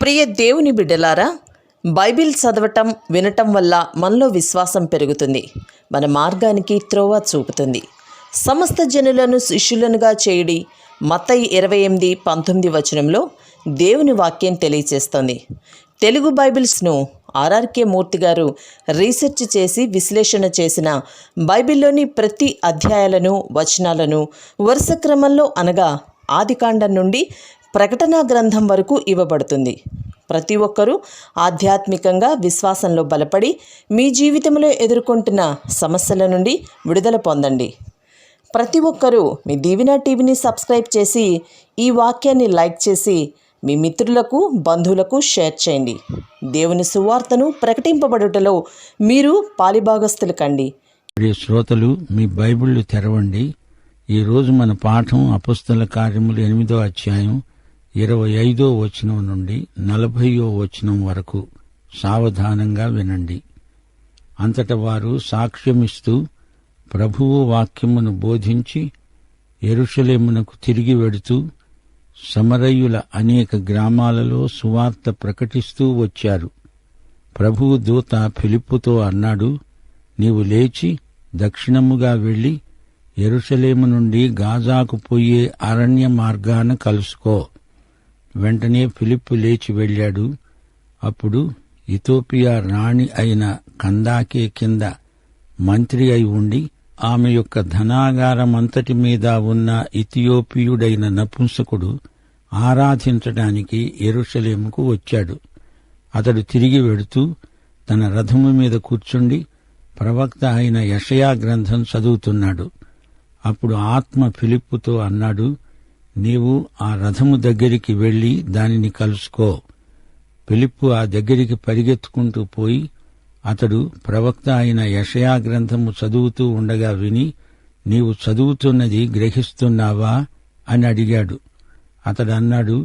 ప్రియ దేవుని బిడ్డలారా, బైబిల్ చదవటం వినటం వల్ల మనలో విశ్వాసం పెరుగుతుంది. మన మార్గానికి త్రోవ చూపుతుంది. సమస్త జనులను శిష్యులనుగా చేయుడి మత్తయి 28:19 వచనంలో దేవుని వాక్యం తెలియచేస్తోంది. తెలుగు బైబిల్స్ను ఆర్ఆర్కే మూర్తి గారు రీసెర్చ్ చేసి విశ్లేషణ చేసిన బైబిల్లోని ప్రతి అధ్యాయాలను వచనాలను వరుస క్రమంలో అనగా ఆదికాండం నుండి ప్రకటనా గ్రంథం వరకు ఇవ్వబడుతుంది. ప్రతి ఒక్కరూ ఆధ్యాత్మికంగా విశ్వాసంలో బలపడి మీ జీవితంలో ఎదుర్కొంటున్న సమస్యల నుండి విడుదల పొందండి. ప్రతి ఒక్కరూ మీ దీవెన టీవీని సబ్స్క్రైబ్ చేసి ఈ వాక్యాన్ని లైక్ చేసి మీ మిత్రులకు బంధువులకు షేర్ చేయండి. దేవుని సువార్తను ప్రకటింపబడుటలో మీరు పాలిభాగస్తులు కండి. ప్రియ శ్రోతలు, మీ బైబిళ్లు తెరవండి. ఈరోజు మన పాఠం అపొస్తల కార్యములు 8వ అధ్యాయం 25వ వచనం నుండి 40వ వచనం వరకు. సావధానంగా వినండి. అంతట వారు సాక్ష్యమిస్తూ ప్రభువు వాక్యమును బోధించి యెరూషలేమునకు తిరిగి వెడుతూ సమరయుల అనేక గ్రామాలలో సువార్త ప్రకటిస్తూ వచ్చారు. ప్రభువు దూత ఫిలిప్పుతో అన్నాడు, నీవు లేచి దక్షిణముగా వెళ్లి యెరూషలేము నుండి గాజాకు పోయే అరణ్య మార్గాన కలుసుకో. వెంటనే ఫిలిప్పు లేచి వెళ్ళాడు. అప్పుడు ఇథియోపియా రాణి అయిన కందాకే కింద మంత్రి అయి ఉండి ఆమె యొక్క ధనాగారమంతటి మీద ఉన్న ఇథియోపియుడైన నపుంసకుడు ఆరాధించడానికి యెరూషలేముకు వచ్చాడు. అతడు తిరిగి వెడుతూ తన రథము మీద కూర్చుండి ప్రవక్త అయిన యెషయా గ్రంథం చదువుతున్నాడు. అప్పుడు ఆత్మ ఫిలిప్పుతో అన్నాడు, నీవు ఆ రథము దగ్గరికి వెళ్లి దానిని కలుసుకో. ఫిలిప్పు ఆ దగ్గరికి పరిగెత్తుకుంటూ పోయి అతడు ప్రవక్త అయిన యెషయా గ్రంథము చదువుతూ ఉండగా విని, నీవు చదువుతున్నది గ్రహిస్తున్నావా అని అడిగాడు. అతడన్నాడు,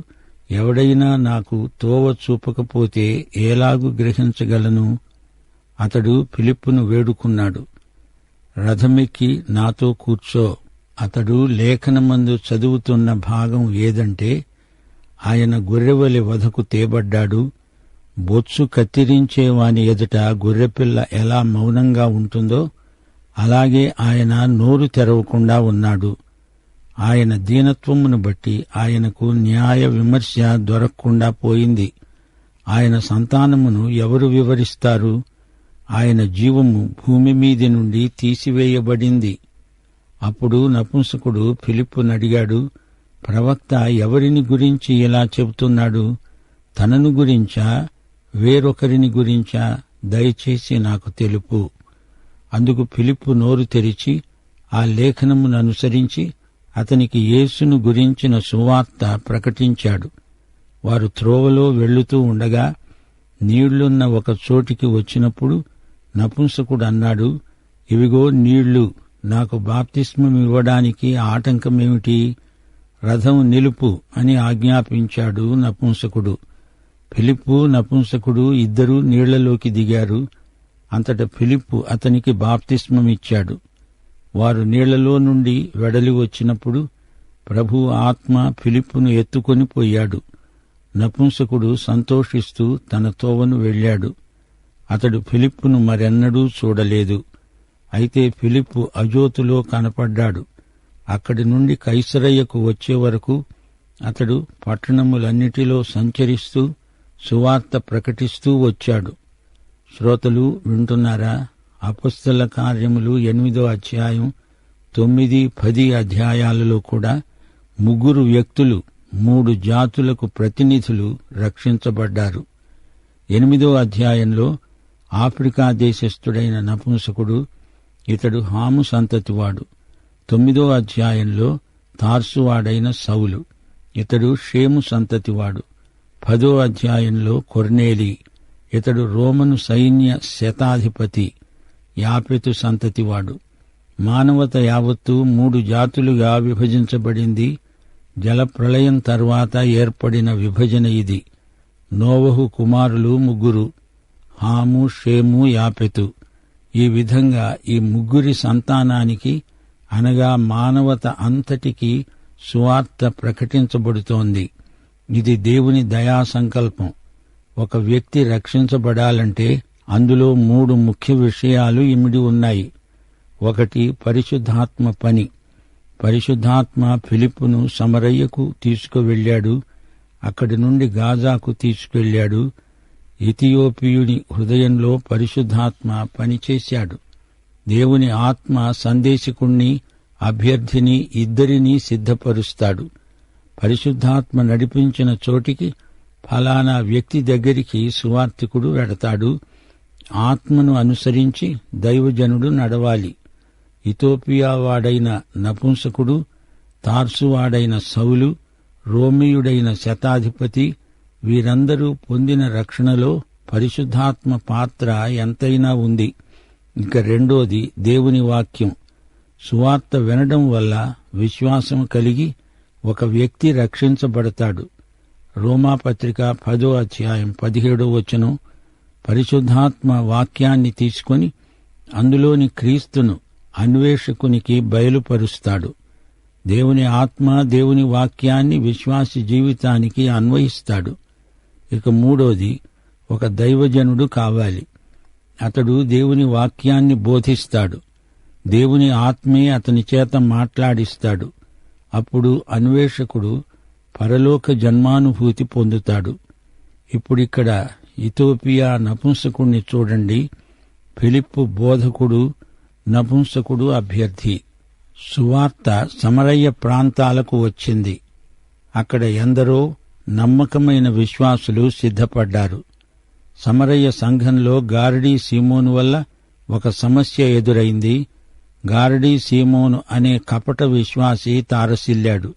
ఎవడైనా నాకు తోవ చూపకపోతే ఎలాగు గ్రహించగలను? అతడు ఫిలిప్పును వేడుకున్నాడు, రథమెక్కి నాతో కూర్చో. అతడు లేఖనమందు చదువుతున్న భాగం ఏదంటే, ఆయన గొర్రెవలె వధకు తేబడ్డాడు. బొత్సు కత్తిరించేవాని ఎదుట గొర్రెపిల్ల ఎలా మౌనంగా ఉంటుందో అలాగే ఆయన నోరు తెరవకుండా ఉన్నాడు. ఆయన దీనత్వమును బట్టి ఆయనకు న్యాయ విమర్శ దొరకకుండా పోయింది. ఆయన సంతానమును ఎవరు వివరిస్తారు? ఆయన జీవము భూమి మీది నుండి తీసివేయబడింది. అప్పుడు నపుంసకుడు ఫిలిప్పునడిగాడు, ప్రవక్త ఎవరిని గురించి ఇలా చెబుతున్నాడు? తనను గురించా, వేరొకరిని గురించా? దయచేసి నాకు తెలుపు. అందుకు ఫిలిప్పు నోరు తెరిచి ఆ లేఖనమును అనుసరించి అతనికి యేసును గురించిన సువార్త ప్రకటించాడు. వారు త్రోవలో వెళ్లుతూ ఉండగా నీళ్లున్న ఒక చోటికి వచ్చినప్పుడు నపుంసకుడు అన్నాడు, ఇవిగో నీళ్లు, నాకు బాప్తిస్మమివ్వడానికి ఆటంకమేమిటి? రథం నిలుపు అని ఆజ్ఞాపించాడు నపుంసకుడు. ఫిలిప్పు నపుంసకుడు ఇద్దరూ నీళ్లలోకి దిగారు. అంతట ఫిలిప్పు అతనికి బాప్తిస్మమిచ్చాడు. వారు నీళ్లలో నుండి వెడలి వచ్చినప్పుడు ప్రభువు ఆత్మ ఫిలిప్పును ఎత్తుకొని పోయాడు. నపుంసకుడు సంతోషిస్తూ తన తోవను వెళ్ళాడు. అతడు ఫిలిప్పును మరెన్నడూ చూడలేదు. అయితే ఫిలిప్పు అజోతులో కనపడ్డాడు. అక్కడి నుండి కైసరయ్యకు వచ్చే వరకు అతడు పట్టణములన్నిటిలో సంచరిస్తూ సువార్త ప్రకటిస్తూ వచ్చాడు. శ్రోతలు వింటున్నారా? అపొస్తల కార్యములు 8వ అధ్యాయం 9, 10 అధ్యాయాలలో కూడా 3 వ్యక్తులు 3 జాతులకు ప్రతినిధులు రక్షించబడ్డారు. 8వ అధ్యాయంలో ఆఫ్రికా దేశస్థుడైన నపుంసకుడు, ఇతడు హాము సంతతివాడు. 9వ అధ్యాయంలో తార్సువాడైన సౌలు, ఇతడు షేము సంతతివాడు. 10వ అధ్యాయంలో కొర్నేలి, ఇతడు రోమను సైన్య శతాధిపతి, యాపెతు సంతతివాడు. మానవత యావత్తు 3 జాతులుగా విభజించబడింది. జలప్రళయం తర్వాత ఏర్పడిన విభజన ఇది. నోవహు కుమారులు 3, హాము, షేము, యాపెతు. ఈ విధంగా ఈ 3 సంతానానికి అనగా మానవత అంతటికీ సువార్త ప్రకటించబడుతోంది. ఇది దేవుని దయా సంకల్పం. ఒక వ్యక్తి రక్షించబడాలంటే అందులో 3 ముఖ్య విషయాలు ఇమిడి ఉన్నాయి. ఒకటి, పరిశుద్ధాత్మ పని. పరిశుద్ధాత్మ ఫిలిప్పును సమరయ్యకు తీసుకువెళ్ళాడు. అక్కడి నుండి గాజాకు తీసుకెళ్ళాడు. ఇథియోపియుని హృదయంలో పరిశుద్ధాత్మ పనిచేశాడు. దేవుని ఆత్మ సందేశకుణ్ణి, అభ్యర్థిని ఇద్దరినీ సిద్ధపరుస్తాడు. పరిశుద్ధాత్మ నడిపించిన చోటికి ఫలానా వ్యక్తి దగ్గరికి సువార్తికుడు వెడతాడు. ఆత్మను అనుసరించి దైవజనుడు నడవాలి. ఇథియోపియా వాడైన నపుంసకుడు, తార్సువాడైన సౌలు, రోమీయుడైన శతాధిపతి వీరందరూ పొందిన రక్షణలో పరిశుద్ధాత్మ పాత్ర ఎంతైనా ఉంది. ఇక రెండోది, దేవుని వాక్యం. సువార్త వినడం వల్ల విశ్వాసం కలిగి ఒక వ్యక్తి రక్షించబడతాడు. రోమాపత్రిక 10వ అధ్యాయం 17వ వచనం, పరిశుద్ధాత్మ వాక్యాన్ని తీసుకొని అందులోని క్రీస్తును అన్వేషకునికి బయలుపరుస్తాడు. దేవుని ఆత్మ దేవుని వాక్యాన్ని విశ్వాసి జీవితానికి అన్వయిస్తాడు. ఇక మూడోది, ఒక దైవజనుడు కావాలి. అతడు దేవుని వాక్యాన్ని బోధిస్తాడు. దేవుని ఆత్మే అతని చేత మాట్లాడిస్తాడు. అప్పుడు అన్వేషకుడు పరలోక జన్మానుభూతి పొందుతాడు. ఇప్పుడిక్కడ ఇథియోపియా నపుంసకుణ్ణి చూడండి. ఫిలిప్పు బోధకుడు, నపుంసకుడు అభ్యర్థి. సువార్త సమరయ్య ప్రాంతాలకు వచ్చింది. అక్కడ ఎందరో నమ్మకమైన విశ్వాసులు సిద్ధపడ్డారు. సమరయ్య సంఘంలో గారడీ సీమోను వల్ల ఒక సమస్య ఎదురైంది. గారడీ సీమోను అనే కపట విశ్వాసి తారసిల్లాడు.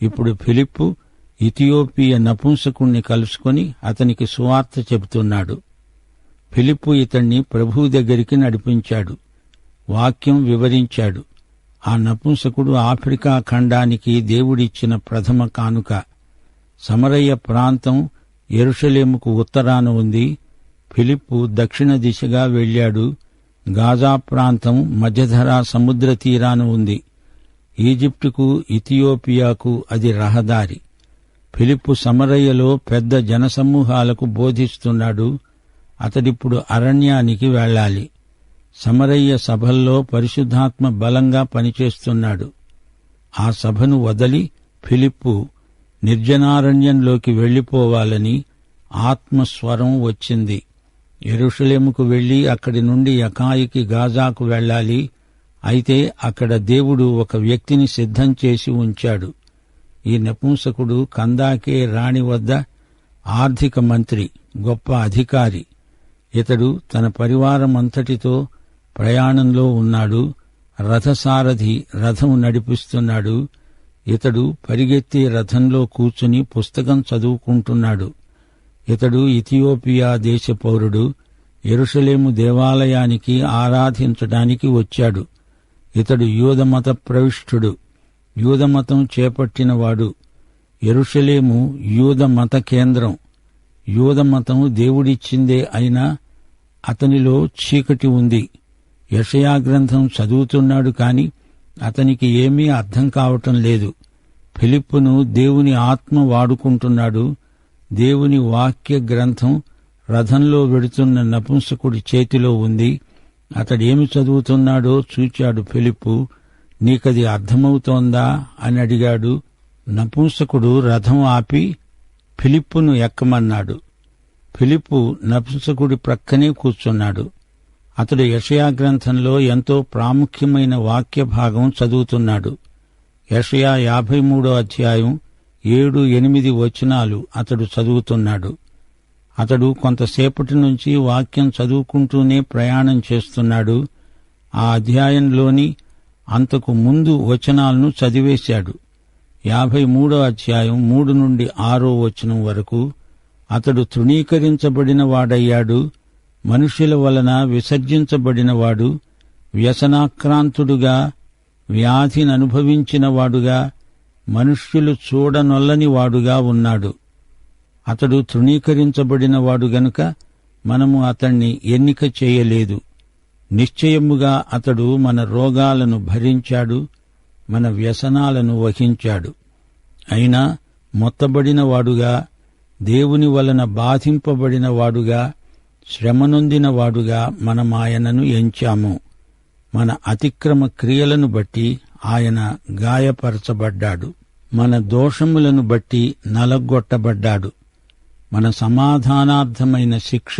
ఇప్పుడు ఫిలిప్పు ఇథియోపియ నపుంసకుణ్ణి కలుసుకొని అతనికి సువార్త చెబుతున్నాడు. ఫిలిప్పు ఇతణ్ణి ప్రభువు దగ్గరికి నడిపించాడు. వాక్యం వివరించాడు. ఆ నపుంసకుడు ఆఫ్రికా ఖండానికి దేవుడిచ్చిన ప్రథమ కానుక. సమరయ్య ప్రాంతం యెరూషలేముకు ఉత్తరాన ఉంది. ఫిలిప్పు దక్షిణ దిశగా వెళ్ళాడు. గాజా ప్రాంతం మధ్యధరా సముద్ర తీరాన ఉంది. ఈజిప్టుకు, ఇథియోపియాకు అది రహదారి. ఫిలిప్పు సమరయ్యలో పెద్ద జనసమూహాలకు బోధిస్తున్నాడు. అతడిప్పుడు అరణ్యానికి వెళ్ళాలి. సమరయ్య సభల్లో పరిశుద్ధాత్మ బలంగా పనిచేస్తున్నాడు. ఆ సభను వదలి ఫిలిప్పు నిర్జనారణ్యంలోకి వెళ్లిపోవాలని ఆత్మస్వరం వచ్చింది. యెరూషలేముకు వెళ్లి అక్కడి నుండి యకాయికి గాజాకు వెళ్ళాలి. అయితే అక్కడ దేవుడు ఒక వ్యక్తిని సిద్ధం చేసి ఉంచాడు. ఈ నపుంసకుడు కందాకే రాణి వద్ద ఆర్థిక మంత్రి, గొప్ప అధికారి. ఇతడు తన పరివారమంతటితో ప్రయాణంలో ఉన్నాడు. రథసారథి రథం నడిపిస్తున్నాడు. ఇతడు పరిగెత్తే రథంలో కూర్చుని పుస్తకం చదువుకుంటున్నాడు. ఇతడు ఇథియోపియా దేశ పౌరుడు. యెరూషలేము దేవాలయానికి ఆరాధించడానికి వచ్చాడు. ఇతడు యూదమత ప్రవిష్ఠుడు. యూదమతం చేపట్టినవాడు. యెరూషలేము యూదమత కేంద్రం. యూదమతం దేవుడిచ్చిందే అయినా అతనిలో చీకటి ఉంది. యెషయా గ్రంథం చదువుతున్నాడు కాని అతనికి ఏమీ అర్థం కావటం లేదు. ఫిలిప్పును దేవుని ఆత్మ వాడుకుంటున్నాడు. దేవుని వాక్య గ్రంథం రథంలో వెడుతున్న నపుంసకుడి చేతిలో ఉంది. అతడేమి చదువుతున్నాడో చూచాడు ఫిలిప్పు. నీకది అర్థమవుతోందా అని అడిగాడు. నపుంసకుడు రథం ఆపి ఫిలిప్పును ఎక్కమన్నాడు. ఫిలిప్పు నపుంసకుడి ప్రక్కనే కూర్చున్నాడు. అతడు యెషయా గ్రంథంలో ఎంతో ప్రాముఖ్యమైన వాక్య భాగం చదువుతున్నాడు. యెషయా 53వ అధ్యాయం 7-8 వచనాలు అతడు చదువుతున్నాడు. అతడు కొంతసేపటి నుంచి వాక్యం చదువుకుంటూనే ప్రయాణం చేస్తున్నాడు. ఆ అధ్యాయంలోని అంతకు ముందు వచనాలను చదివేశాడు. 53వ అధ్యాయం 3-6 వచనం వరకు అతడు తృణీకరించబడిన వాడయ్యాడు. మనుష్యుల వలన విసర్జించబడినవాడు, వ్యసనాక్రాంతుడుగా, వ్యాధిననుభవించినవాడుగా, మనుష్యులు చూడనొల్లని వాడుగా ఉన్నాడు. అతడు తృణీకరించబడినవాడు గనుక మనము అతణ్ణి ఎన్నిక చేయలేదు. నిశ్చయముగా అతడు మన రోగాలను భరించాడు, మన వ్యసనాలను వహించాడు. అయినా మొత్తబడినవాడుగా, దేవుని వలన బాధింపబడిన వాడుగా, శ్రమనొందిన వాడుగా మనమాయనను ఎంచాము. మన అతిక్రమ క్రియలను బట్టి ఆయన గాయపరచబడ్డాడు. మన దోషములను బట్టి నలగొట్టబడ్డాడు. మన సమాధానార్థమైన శిక్ష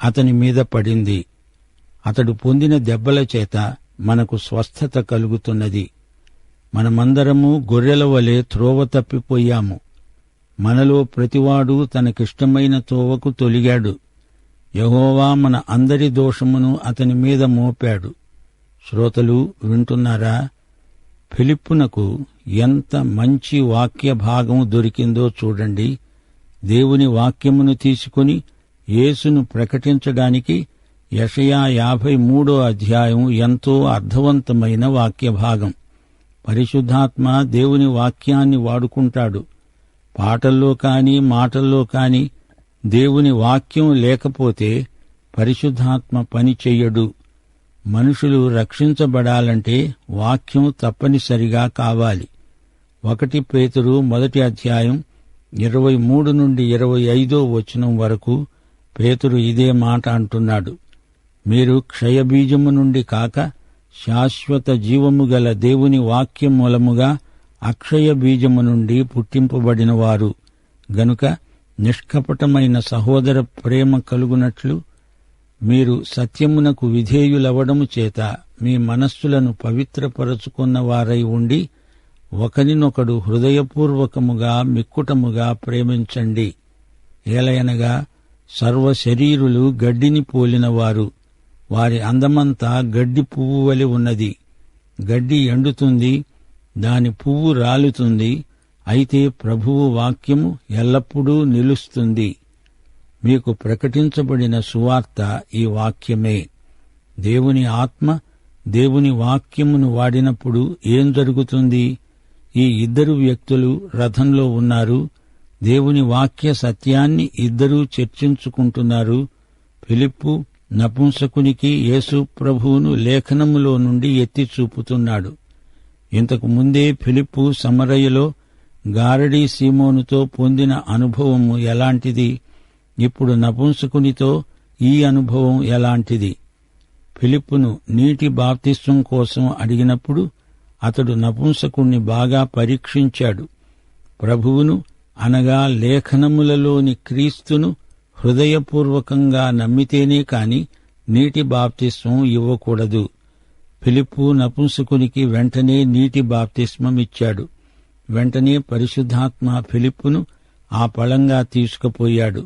అతని మీద పడింది. అతడు పొందిన దెబ్బల చేత మనకు స్వస్థత కలుగుతున్నది. మనమందరము గొర్రెల వలె త్రోవ తప్పిపోయాము. మనలో ప్రతివాడు తనకిష్టమైన తోవకు తొలిగాడు. యెహోవా మన అందరి దోషమును అతని మీద మోపాడు. శ్రోతలు వింటున్నారా? ఫిలిప్పునకు ఎంత మంచి వాక్య భాగం దొరికిందో చూడండి. దేవుని వాక్యమును తీసుకుని యేసును ప్రకటించడానికి యెషయా 53వ అధ్యాయం ఎంతో అర్థవంతమైన వాక్యభాగం. పరిశుద్ధాత్మ దేవుని వాక్యాన్ని వాడుకుంటాడు. పాటల్లో కాని మాటల్లో కాని దేవుని వాక్యం లేకపోతే పరిశుద్ధాత్మ పని చెయ్యడు. మనుషులు రక్షించబడాలంటే వాక్యం తప్పనిసరిగా కావాలి. 1 పేతురు 1వ అధ్యాయం 23 నుండి 25వ వచనం వరకు పేతురు ఇదే మాట అంటున్నాడు. మీరు క్షయబీజము నుండి కాక శాశ్వత జీవము గల దేవుని వాక్యం మూలముగా అక్షయ బీజము నుండి పుట్టింపబడినవారు గనుక నిష్కపటమైన సహోదర ప్రేమ కలుగునట్లు మీరు సత్యమునకు విధేయులవడము చేత మీ మనస్సులను పవిత్రపరచుకున్న వారై ఉండి ఒకరినొకడు హృదయపూర్వకముగా మిక్కుటముగా ప్రేమించండి. ఏలయనగా సర్వశరీరులు గడ్డిని పోలినవారు. వారి అందమంతా గడ్డి పువ్వు వలె ఉన్నది. గడ్డి ఎండుతుంది, దాని పువ్వు రాలుతుంది, అయితే ప్రభువు వాక్యము ఎల్లప్పుడూ నిలుస్తుంది. మీకు ప్రకటించబడిన సువార్త ఈ వాక్యమే. దేవుని ఆత్మ దేవుని వాక్యమును వాడినప్పుడు ఏం జరుగుతుంది? ఈ ఇద్దరు వ్యక్తులు రథంలో ఉన్నారు. దేవుని వాక్య సత్యాన్ని ఇద్దరూ చర్చించుకుంటున్నారు. ఫిలిప్పు నపుంసకునికి యేసు ప్రభువును లేఖనములో నుండి ఎత్తి చూపుతున్నాడు. ఇంతకు ముందే ఫిలిప్పు సమరయలో గారడీ సీమోనుతో పొందిన అనుభవము ఎలాంటిది? ఇప్పుడు నపుంసకునితో ఈ అనుభవం ఎలాంటిది? ఫిలిప్పును నీటి బాప్తిస్వం కోసం అడిగినప్పుడు అతడు నపుంసకుణ్ణి బాగా పరీక్షించాడు. ప్రభువును అనగా లేఖనములలోని క్రీస్తును హృదయపూర్వకంగా నమ్మితేనే కాని నీటి బాప్తిస్వం ఇవ్వకూడదు. ఫిలిప్పు నపుంసకునికి వెంటనే నీటి బాప్తిస్మమిచ్చాడు. వెంటనే పరిశుద్ధాత్మ ఫిలిప్పును ఆ పళంగా తీసుకుపోయాడు.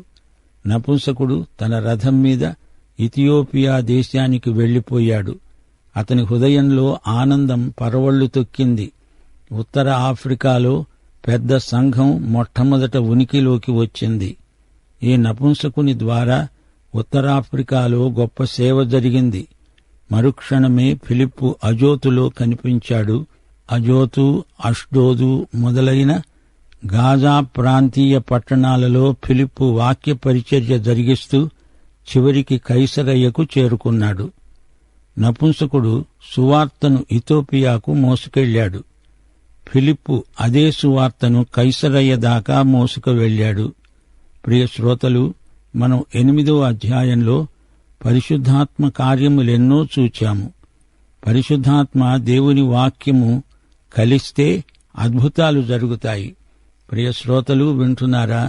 నపుంసకుడు తన రథం మీద ఇథియోపియా దేశానికి వెళ్లిపోయాడు. అతని హృదయంలో ఆనందం పరవళ్లు తొక్కింది. ఉత్తర ఆఫ్రికాలో పెద్ద సంఘం మొట్టమొదట ఉనికిలోకి వచ్చింది. ఈ నపుంసకుని ద్వారా ఉత్తరాఫ్రికాలో గొప్ప సేవ జరిగింది. మరుక్షణమే ఫిలిప్పు అజోతులో కనిపించాడు. అజోతు, అష్డోదు మొదలైన గాజా ప్రాంతీయ పట్టణాలలో ఫిలిప్పు వాక్య పరిచర్య జరిగిస్తూ చివరికి కైసరయ్యకు చేరుకున్నాడు. నపుంసకుడు సువార్తను ఇథియోపియాకు మోసుకెళ్లాడు. ఫిలిప్పు అదే సువార్తను కైసరయ్య దాకా మోసుకు వెళ్లాడు. ప్రియ శ్రోతలు, మనం 8వ అధ్యాయంలో పరిశుద్ధాత్మ కార్యములెన్నో చూచాము. పరిశుద్ధాత్మ దేవుని వాక్యము కలిస్తే అద్భుతాలు జరుగుతాయి. ప్రియ శ్రోతలు వింటున్నారా?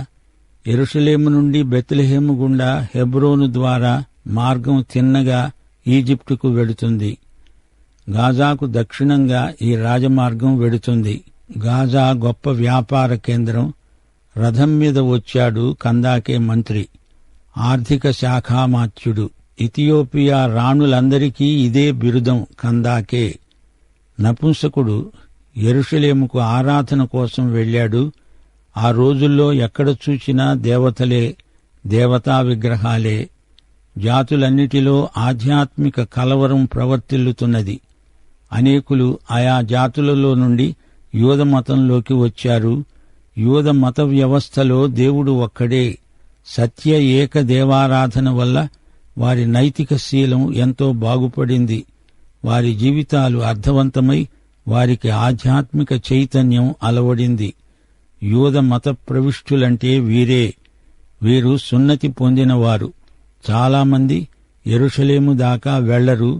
యెరూషలేము నుండి బెత్లెహేము గుండా హెబ్రోను ద్వారా మార్గం తిన్నగా ఈజిప్టుకు వెడుతుంది. గాజాకు దక్షిణంగా ఈ రాజమార్గం వెడుతుంది. గాజా గొప్ప వ్యాపార కేంద్రం. రథం మీద వచ్చాడు కందాకే మంత్రి, ఆర్థిక శాఖామాత్యుడు. ఇథియోపియా రాణులందరికీ ఇదే బిరుదం, కందాకే. నపుంసకుడు యెరూషలేముకు ఆరాధన కోసం వెళ్లాడు. ఆ రోజుల్లో ఎక్కడ చూచినా దేవతలే, దేవతా విగ్రహాలే. జాతులన్నిటిలో ఆధ్యాత్మిక కలవరం ప్రవర్తిల్లుతున్నది. అనేకులు ఆయా జాతులలో నుండి యూదమతంలోకి వచ్చారు. యూద మత వ్యవస్థలో దేవుడు ఒక్కడే. సత్య ఏక దేవారాధన వల్ల వారి నైతిక శీలం ఎంతో బాగుపడింది. వారి జీవితాలు అర్థవంతమై వారికి ఆధ్యాత్మిక చైతన్యం అలవడింది. యూద మత ప్రవిష్టులంటే వీరే. వీరు సున్నతి పొందినవారు. చాలామంది యెరూషలేము దాకా వెళ్లరు.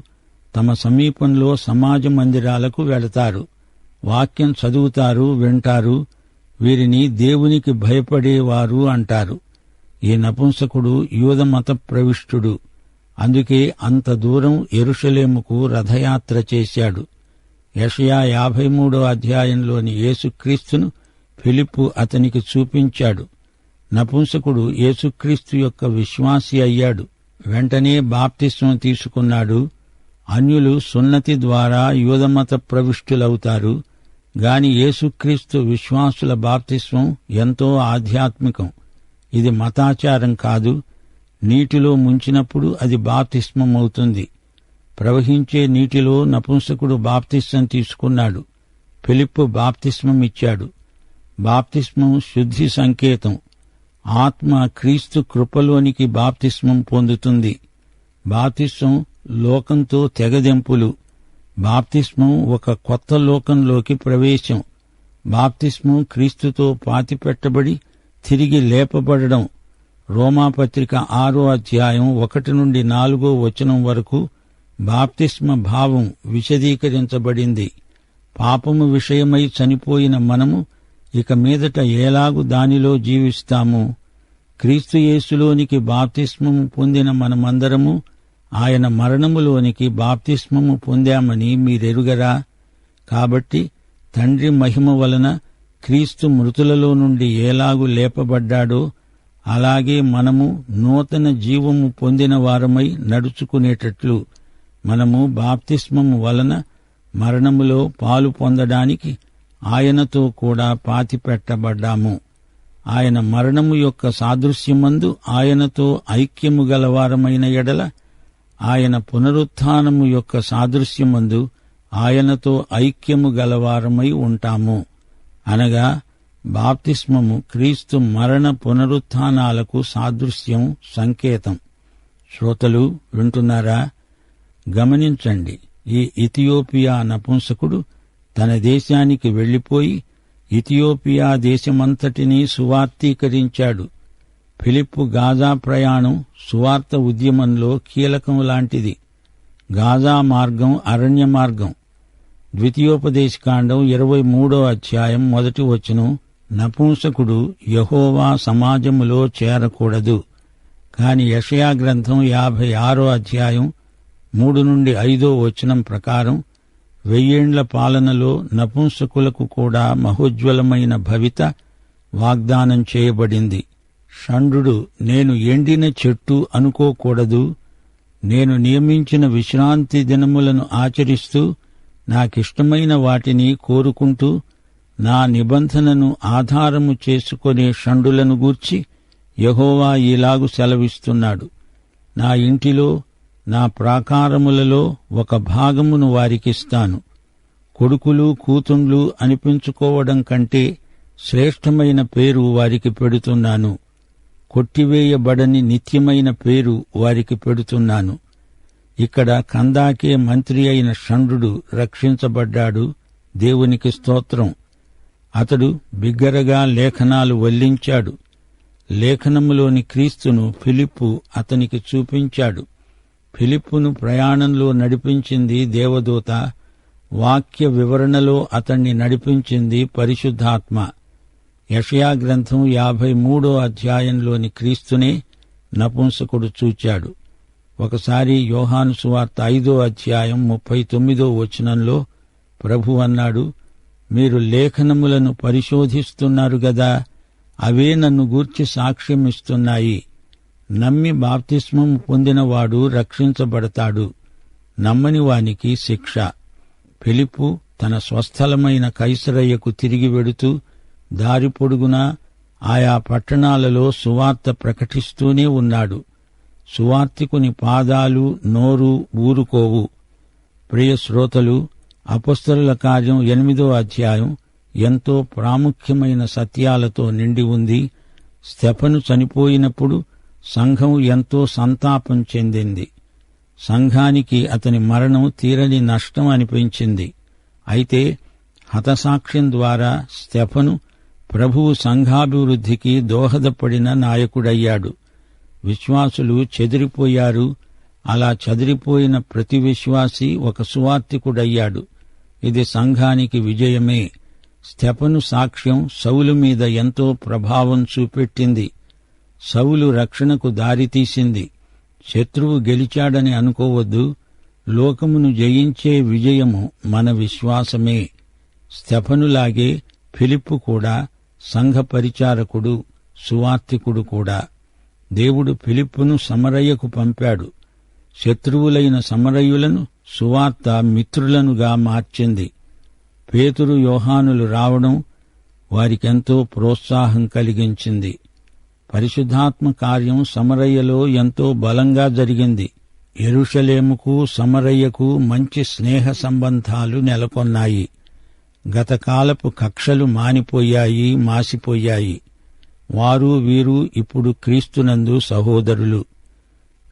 తమ సమీపంలో సమాజ మందిరాలకు వెళతారు. వాక్యం చదువుతారు, వింటారు. వీరిని దేవునికి భయపడేవారు అంటారు. ఈ నపుంసకుడు యూదమత ప్రవిష్టుడు. అందుకే అంత దూరం యెరూషలేముకు రథయాత్ర చేశాడు. యెషయా 53వ అధ్యాయంలోని యేసుక్రీస్తును ఫిలిప్పు అతనికి చూపించాడు. నపుంసకుడు యేసుక్రీస్తు యొక్క విశ్వాసి అయ్యాడు. వెంటనే బాప్తిస్మం తీసుకున్నాడు. అన్యులు సున్నతి ద్వారా యూదమత ప్రవిష్టులవుతారు. గాని యేసుక్రీస్తు విశ్వాసుల బాప్తిస్మం ఎంతో ఆధ్యాత్మికం. ఇది మతాచారం కాదు. నీటిలో ముంచినప్పుడు అది బాప్తిస్మమవుతుంది. ప్రవహించే నీటిలో నపుంసకుడు బాప్తిస్మం తీసుకున్నాడు. ఫిలిప్పు బాప్తిస్మం ఇచ్చాడు. బాప్తిస్మం శుద్ధి సంకేతం. ఆత్మ క్రీస్తు కృపలోనికి బాప్తిస్మం పొందుతుంది. బాప్తిస్మం లోకంతో తెగదెంపులు. బాప్తిస్మం ఒక కొత్త లోకంలోకి ప్రవేశం. బాప్తిస్మం క్రీస్తుతో పాతిపెట్టబడి తిరిగి లేపబడడం. రోమాపత్రిక 6వ అధ్యాయం 1 నుండి 4వ వచనం వరకు బాప్తిస్మ భావం విశదీకరించబడింది. పాపము విషయమై చనిపోయిన మనము ఇక మీదట ఎలాగు దానిలో జీవిస్తాము? క్రీస్తు యేసులోనికి బాప్తిస్మము పొందిన మనమందరము ఆయన మరణములోనికి బాప్తిస్మము పొందామని మీరెరుగరా? కాబట్టి తండ్రి మహిమ వలన క్రీస్తు మృతులలో నుండి ఎలాగు లేపబడ్డాడో అలాగే మనము నూతన జీవము పొందిన వారమై నడుచుకునేటట్లు మనము బాప్తిస్మము వలన మరణములో పాలు పొందడానికి ఆయనతో కూడా పాతిపెట్టబడ్డాము. ఆయన మరణము యొక్క సాదృశ్యమందు ఆయనతో ఐక్యము గలవారమైన ఎడల ఆయన పునరుత్థానము యొక్క సాదృశ్యమందు ఆయనతో ఐక్యము గలవారమై ఉంటాము. అనగా బాప్తిస్మము క్రీస్తు మరణ పునరుత్థానాలకు సాదృశ్యం, సంకేతం. శ్రోతలు వింటున్నారా? గమనించండి. ఈ ఇథియోపియా నపుంసకుడు తన దేశానికి వెళ్లిపోయి ఇథియోపియా దేశమంతటినీ సువార్తీకరించాడు. ఫిలిప్పు గాజా ప్రయాణం సువార్త ఉద్యమంలో కీలకం లాంటిది. గాజా మార్గం అరణ్య మార్గం. ద్వితీయోపదేశకాండం 23వ అధ్యాయం 1వ వచనం, నపుంసకుడు యెహోవా సమాజములో చేరకూడదు. కాని యెషయా గ్రంథం 56వ అధ్యాయం 3 నుండి 5వ వచనం ప్రకారం 1000 ఏండ్ల పాలనలో నపుంసకులకు కూడా మహోజ్వలమైన భవిత వాగ్దానం చేయబడింది. షండు నేను ఎండిన చెట్టు అనుకోకూడదు. నేను నియమించిన విశ్రాంతి దినములను ఆచరిస్తూ నాకిష్టమైన వాటిని కోరుకుంటూ నా నిబంధనను ఆధారము చేసుకునే షండులను గూర్చి యెహోవా ఈలాగు సెలవిస్తున్నాడు. నా ఇంటిలో నా ప్రాకారములలో ఒక భాగమును వారికిస్తాను. కొడుకులు కూతుండ్లు అనిపించుకోవడం కంటే శ్రేష్టమైన పేరు వారికి పెడుతున్నాను. కొట్టివేయబడని నిత్యమైన పేరు వారికి పెడుతున్నాను. ఇక్కడ కందాకే మంత్రి అయిన షండు రక్షించబడ్డాడు. దేవునికి స్తోత్రం. అతడు బిగ్గరగా లేఖనాలు వల్లించాడు. లేఖనములోని క్రీస్తును ఫిలిప్పు అతనికి చూపించాడు. ఫిలిప్పును ప్రయాణంలో నడిపించింది దేవదూత. వాక్య వివరణలో అతణ్ణి నడిపించింది పరిశుద్ధాత్మ. యెషయా గ్రంథం 53వ అధ్యాయంలోని క్రీస్తునే నపుంసకుడు చూచాడు. ఒకసారి యోహాను సువార్త 5వ అధ్యాయం 39వ వచనంలో ప్రభు అన్నాడు, మీరు లేఖనములను పరిశోధిస్తున్నారు గదా, అవే నన్ను గూర్చి సాక్ష్యమిస్తున్నాయి. నమ్మి బాప్తిస్మం పొందినవాడు రక్షించబడతాడు, నమ్మని వానికి శిక్ష. ఫిలిప్పు తన స్వస్థలమైన కైసరయ్యకు తిరిగి వెడుతూ దారి పొడుగునా ఆయా పట్టణాలలో సువార్త ప్రకటిస్తూనే ఉన్నాడు. సువార్తికుని పాదాలు నోరు ఊరుకోవు. ప్రియ శ్రోతలు, అపొస్తలుల కార్యం 8వ అధ్యాయం ఎంతో ప్రాముఖ్యమైన సత్యాలతో నిండి ఉంది. స్తెఫను చనిపోయినప్పుడు సంఘం ఎంతో సంతాపం చెందింది. సంఘానికి అతని మరణం తీరని నష్టం అనిపించింది. అయితే హతసాక్ష్యం ద్వారా స్తెఫను ప్రభువు సంఘాభివృద్ధికి దోహదపడిన నాయకుడయ్యాడు. విశ్వాసులు చెదిరిపోయారు. అలా చెదిరిపోయిన ప్రతి విశ్వాసి ఒక సువార్తికుడయ్యాడు. ఇది సంఘానికి విజయమే. స్తెఫను సాక్ష్యం సౌలు మీద ఎంతో ప్రభావం చూపెట్టింది. సౌలు రక్షణకు దారితీసింది. శత్రువు గెలిచాడని అనుకోవద్దు. లోకమును జయించే విజయము మన విశ్వాసమే. స్తెఫనులాగే ఫిలిప్పు కూడా సంఘ పరిచారకుడు, సువార్తికుడు కూడా. దేవుడు ఫిలిప్పును సమరయ్యకు పంపాడు. శత్రువులైన సమరయులను సువార్త మిత్రులనుగా మార్చింది. పేతురు, యోహానులు రావడం వారికెంతో ప్రోత్సాహం కలిగించింది. పరిశుద్ధాత్మ కార్యం సమరయ్యలో ఎంతో బలంగా జరిగింది. యెరూషలేముకు సమరయ్యకు మంచి స్నేహ సంబంధాలు నెలకొన్నాయి. గతకాలపు కక్షలు మానిపోయాయి, మాసిపోయాయి. వారు వీరు ఇప్పుడు క్రీస్తునందు సహోదరులు.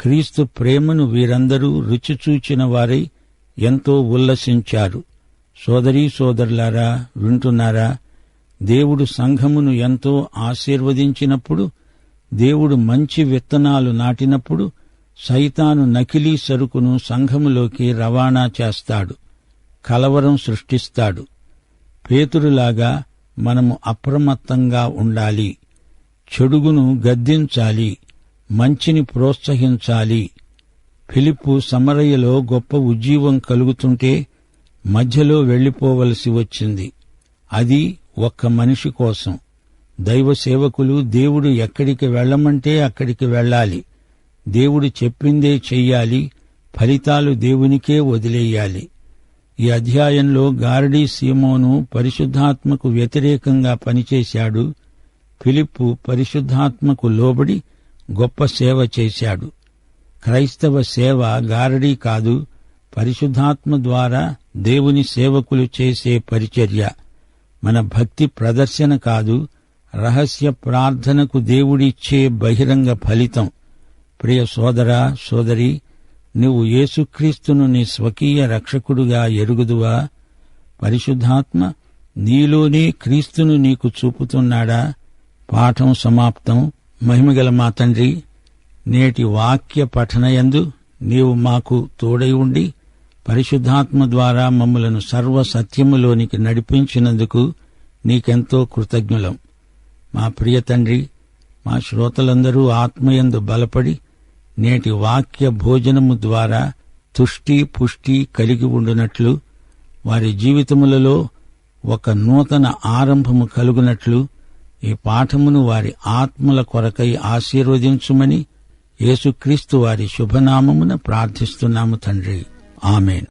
క్రీస్తు ప్రేమను వీరందరూ రుచిచూచిన వారై ఎంతో ఉల్లసించారు. సోదరీ సోదరులారా, వింటున్నారా? దేవుడు సంఘమును ఎంతో ఆశీర్వదించినప్పుడు, దేవుడు మంచి విత్తనాలు నాటినప్పుడు సైతాను నకిలీ సరుకును సంఘములోకి రవాణా చేస్తాడు, కలవరం సృష్టిస్తాడు. పేతురులాగా మనము అప్రమత్తంగా ఉండాలి. చెడుగును గద్దించాలి, మంచిని ప్రోత్సహించాలి. ఫిలిప్పు సమరయ్యలో గొప్ప ఉజ్జీవం కలుగుతుంటే మధ్యలో వెళ్లిపోవలసి వచ్చింది. అది ఒక్క మనిషి కోసం. దైవ సేవకులు దేవుడు ఎక్కడికి వెళ్లమంటే అక్కడికి వెళ్ళాలి. దేవుడు చెప్పిందే చెయ్యాలి. ఫలితాలు దేవునికే వదిలేయాలి. ఈ అధ్యాయంలో గారడీ సీమోను పరిశుద్ధాత్మకు వ్యతిరేకంగా పనిచేశాడు. ఫిలిప్పు పరిశుద్ధాత్మకు లోబడి గొప్ప సేవ చేశాడు. క్రైస్తవ సేవ గారడీ కాదు, పరిశుద్ధాత్మ ద్వారా దేవుని సేవకులు చేసే పరిచర్య. మన భక్తి ప్రదర్శన కాదు, రహస్య ప్రార్థనకు దేవుడిచ్చే బహిరంగ ఫలితం. ప్రియ సోదరా, సోదరి, నువ్వు యేసుక్రీస్తును నీ స్వకీయ రక్షకుడుగా ఎరుగుదువా? పరిశుద్ధాత్మ నీలోనే క్రీస్తును నీకు చూపుతున్నాడా? పాఠం సమాప్తం. మహిమగల మా తండ్రి, నేటి వాక్య పఠనయందు నీవు మాకు తోడై ఉండి పరిశుద్ధాత్మ ద్వారా మమ్మలను సర్వ సత్యములోనికి నడిపించినందుకు నీకెంతో కృతజ్ఞులం. మా ప్రియ తండ్రి, మా శ్రోతలందరూ ఆత్మయందు బలపడి నేటి వాక్య భోజనము ద్వారా తుష్టి పుష్టి కలిగి ఉండునట్లు, వారి జీవితములలో ఒక నూతన ఆరంభము కలుగునట్లు ఈ పాఠమును వారి ఆత్మల కొరకై ఆశీర్వదించుమని యేసుక్రీస్తు వారి శుభనామమున ప్రార్థిస్తున్నాము తండ్రి. ఆమేన్.